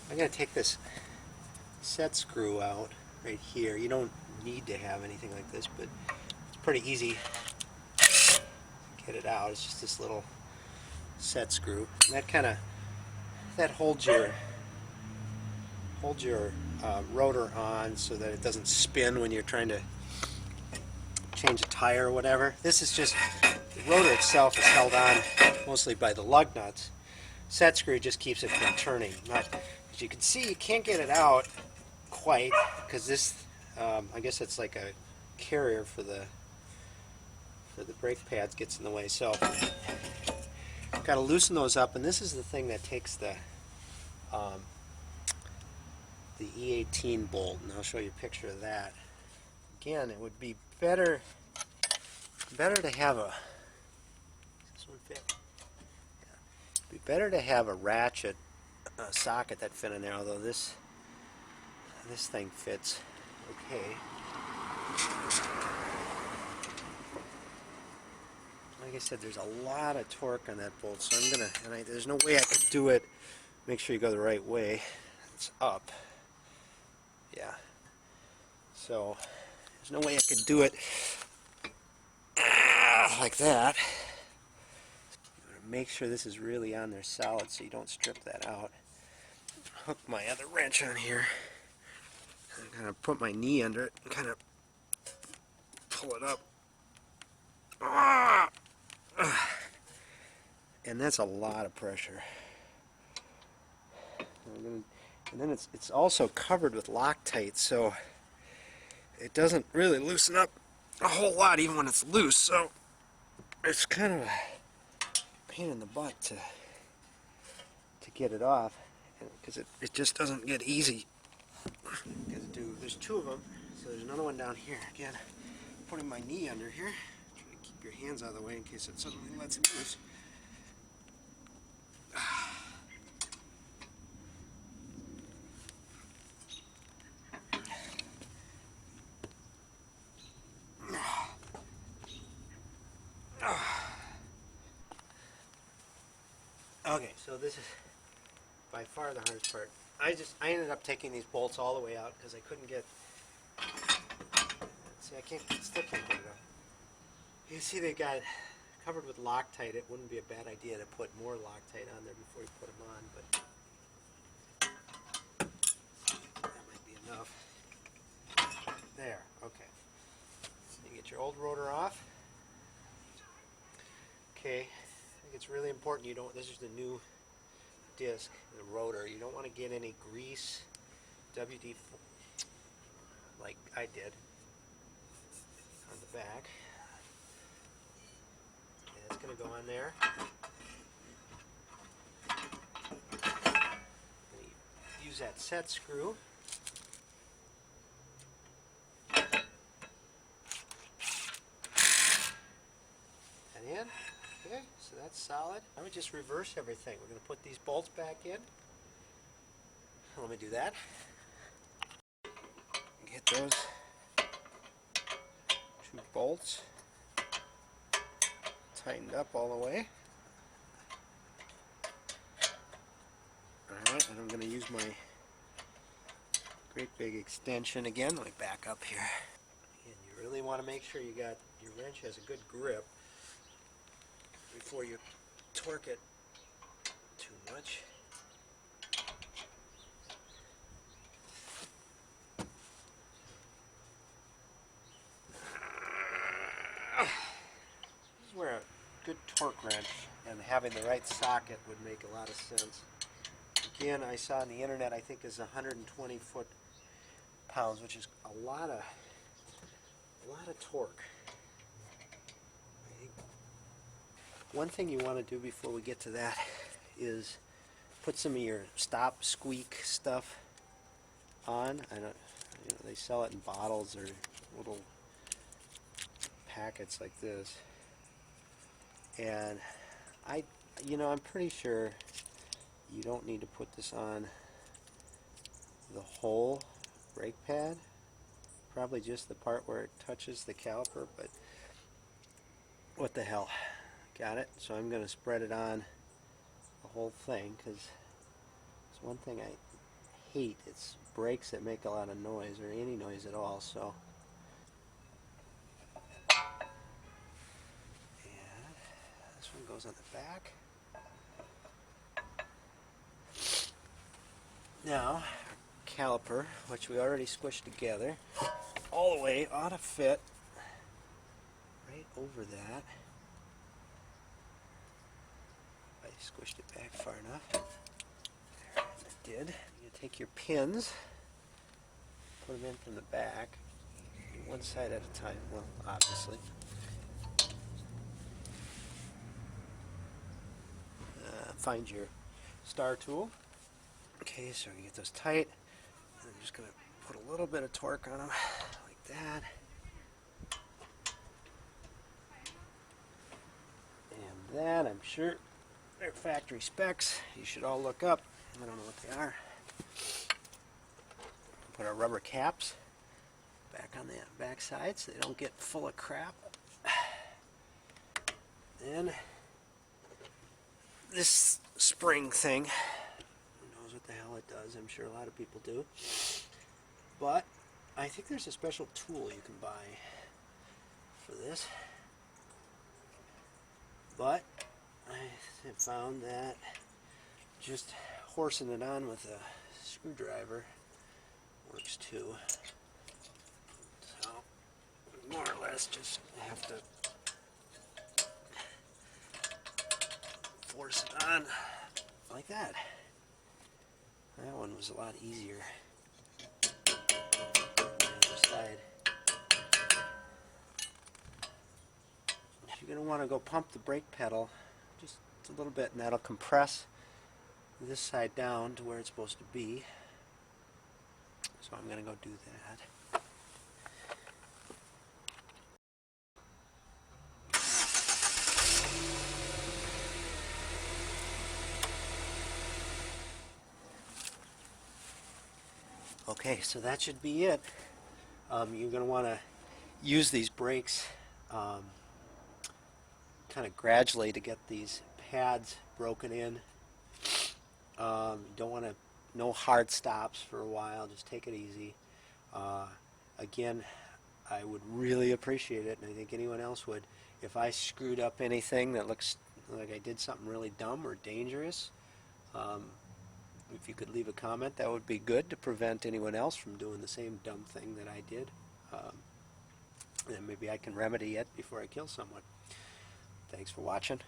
I'm going to take this set screw out right here. You don't need to have anything like this, but it's pretty easy to get it out. It's just this little set screw. And that holds your rotor on so that it doesn't spin when you're trying to change a tire or whatever. This is just, the rotor itself is held on mostly by the lug nuts. Set screw just keeps it from turning. As you can see, you can't get it out quite because this, I guess it's like a carrier for the brake pads, gets in the way. So got to loosen those up, and this is the thing that takes the E18 bolt, and I'll show you a picture of that. Again, it would be better to have a, does this one fit? Yeah. It'd be better to have a ratchet socket that fit in there, although this thing fits okay. Like I said, there's a lot of torque on that bolt, so I'm gonna, there's no way I could do it. Make sure you go the right way. It's up. Yeah. So there's no way I could do it like that. Make sure this is really on there solid so you don't strip that out. Hook my other wrench on here. And kind of put my knee under it and kind of pull it up. And that's a lot of pressure. And then it's also covered with Loctite, so it doesn't really loosen up a whole lot even when it's loose. So it's kind of a pain in the butt to get it off, because it just doesn't get easy. There's two of them, so there's another one down here. Again, putting my knee under here. Try to keep your hands out of the way in case it suddenly lets loose. Okay, so this is by far the hardest part. I ended up taking these bolts all the way out because I couldn't get. See, still can't get it up. You see, they got covered with Loctite. It wouldn't be a bad idea to put more Loctite on there before you put them on, but that might be enough. There. Okay. So you get your old rotor off. Okay. I think it's really important you don't. This is the new disc, the rotor. You don't want to get any grease, WD, like I did, on the back. Okay, that's going to go on there. Use that set screw. And in. Okay, so that's solid. Now we just reverse everything. We're going to put these bolts back in. Let me do that. Get those two bolts tightened up all the way. Alright, and I'm going to use my great big extension again. Let me back up here. And you really want to make sure your wrench has a good grip before you torque it too much. This is where a good torque wrench and having the right socket would make a lot of sense. Again, I saw on the internet, I think is 120 foot-pounds, which is a lot of torque. One thing you want to do before we get to that is put some of your stop squeak stuff on. They sell it in bottles or little packets like this. And I'm pretty sure you don't need to put this on the whole brake pad. Probably just the part where it touches the caliper, but what the hell. Got it? So I'm going to spread it on the whole thing, because it's one thing hate. It's brakes that make a lot of noise, or any noise at all. So, and this one goes on the back. Now, caliper, which we already squished together, all the way ought to fit right over that. I squished it back far enough. There, it did. You take your pins, put them in from the back, one side at a time, well, obviously. Find your star tool. Okay, so you get those tight. And I'm just going to put a little bit of torque on them, like that. And that, I'm sure, they're factory specs. You should all look up. I don't know what they are. Put our rubber caps back on the back side so they don't get full of crap. Then this spring thing, who knows what the hell it does? I'm sure a lot of people do. But I think there's a special tool you can buy for this. But I have found that just horsing it on with a screwdriver works too. So more or less just have to force it on like that. That one was a lot easier. The other side. You're going to want to go pump the brake pedal just a little bit, and that'll compress this side down to where it's supposed to be. So I'm going to go do that. Okay, so that should be it. You're going to want to use these brakes kind of gradually to get these pads broken in. You don't want to, no hard stops for a while, just take it easy. Again, I would really appreciate it, and I think anyone else would, if I screwed up anything that looks like I did something really dumb or dangerous. If you could leave a comment, that would be good to prevent anyone else from doing the same dumb thing that I did. Then maybe I can remedy it before I kill someone. Thanks for watching.